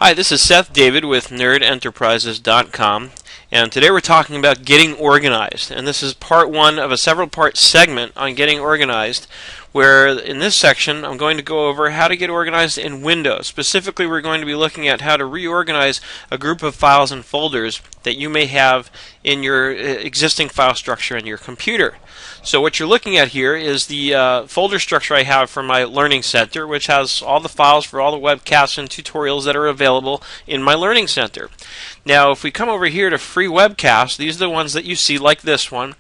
Hi, this is Seth David with nerdenterprises.com, and today we're talking about getting organized. And this is part one of a several-part segment on getting organized, where in this section I'm going to go over how to get organized in Windows. Specifically, we're going to be looking at how to reorganize a group of files and folders that you may have in your existing file structure in your computer. So what you're looking at here is the folder structure I have for my Learning Center, which has all the files for all the webcasts and tutorials that are available in my Learning Center. Now, if we come over here to free webcasts, these are the ones that you see, like this one,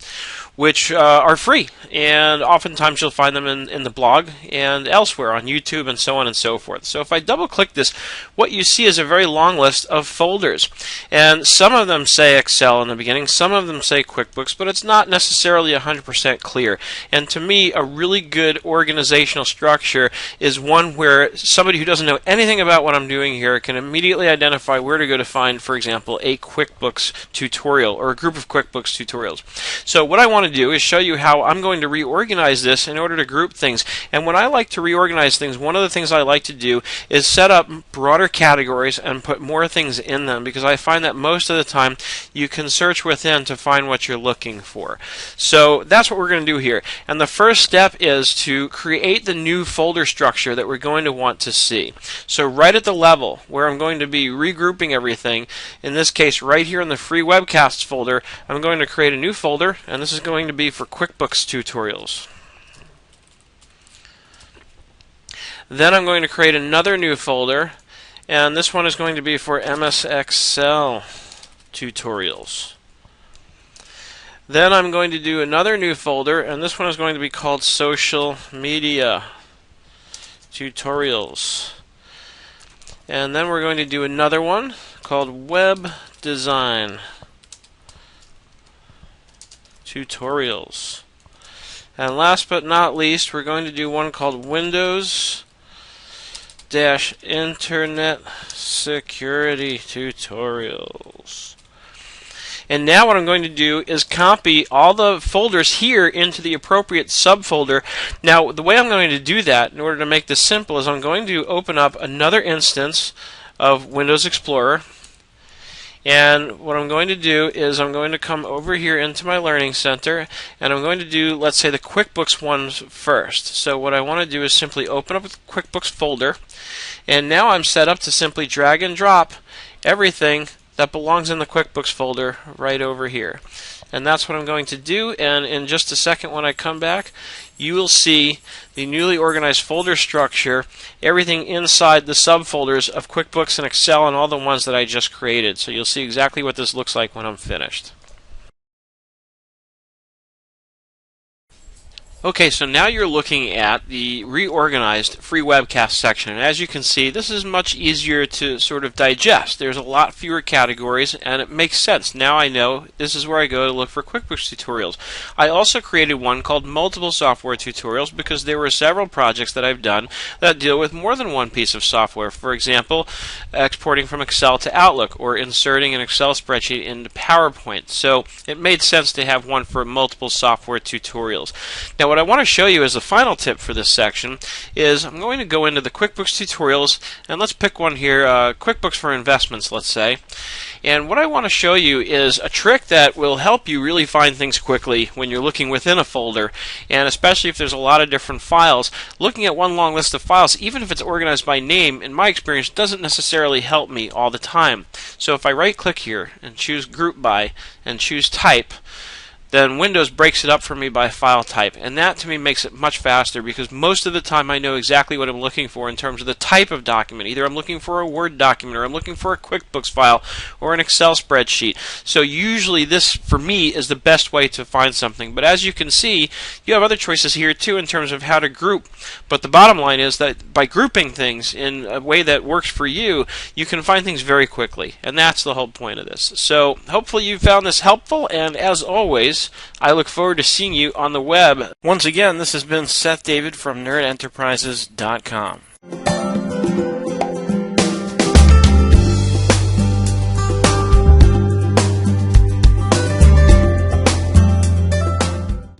which are free, and oftentimes you'll find them in the blog and elsewhere on YouTube and so on and so forth. So if I double click this, what you see is a very long list of folders, and some of them say Excel in the beginning, some of them say QuickBooks, but it's not necessarily 100% clear. And to me, a really good organizational structure is one where somebody who doesn't know anything about what I'm doing here can immediately identify where to go to find, for example, a QuickBooks tutorial or a group of QuickBooks tutorials. So what I want to do is show you how I'm going to reorganize this in order to group things. And when I like to reorganize things, one of the things I like to do is set up broader categories and put more things in them, because I find that most of the time you can search within to find what you're looking for. So that's what we're going to do here. And the first step is to create the new folder structure that we're going to want to see. So right at the level where I'm going to be regrouping everything, in this case right here in the free webcasts folder, I'm going to create a new folder, and this is going to be for QuickBooks tutorials. Then I'm going to create another new folder, and this one is going to be for MS Excel tutorials. Then I'm going to do another new folder, and this one is going to be called Social Media Tutorials. And then we're going to do another one called Web Design Tutorials. And last but not least, we're going to do one called Windows-Internet Security Tutorials. And now what I'm going to do is copy all the folders here into the appropriate subfolder. Now, the way I'm going to do that, in order to make this simple, is I'm going to open up another instance of Windows Explorer. And what I'm going to do is I'm going to come over here into my Learning Center, and I'm going to do, let's say, the QuickBooks ones first. So what I want to do is simply open up the QuickBooks folder, and now I'm set up to simply drag and drop everything that belongs in the QuickBooks folder right over here. And that's what I'm going to do, and in just a second when I come back, you will see the newly organized folder structure, everything inside the subfolders of QuickBooks and Excel and all the ones that I just created. So you'll see exactly what this looks like when I'm finished. Okay, so now you're looking at the reorganized free webcast section, and as you can see, this is much easier to sort of digest. There's a lot fewer categories, and it makes sense. Now I know this is where I go to look for QuickBooks tutorials. I also created one called Multiple Software Tutorials because there were several projects that I've done that deal with more than one piece of software. For example, exporting from Excel to Outlook or inserting an Excel spreadsheet into PowerPoint. So it made sense to have one for multiple software tutorials. Now, what I want to show you as the final tip for this section is I'm going to go into the QuickBooks tutorials, and let's pick one here, QuickBooks for Investments, let's say. And what I want to show you is a trick that will help you really find things quickly when you're looking within a folder, and especially if there's a lot of different files. Looking at one long list of files, even if it's organized by name, in my experience, doesn't necessarily help me all the time. So if I right-click here and choose Group By and choose Type, then Windows breaks it up for me by file type, and that to me makes it much faster, because most of the time I know exactly what I'm looking for in terms of the type of document. Either I'm looking for a Word document, or I'm looking for a QuickBooks file, or an Excel spreadsheet. So usually this, for me, is the best way to find something. But as you can see, you have other choices here too in terms of how to group. But the bottom line is that by grouping things in a way that works for you, you can find things very quickly, and that's the whole point of this. So hopefully you found this helpful, and as always, I look forward to seeing you on the web. Once again, this has been Seth David from nerdenterprises.com.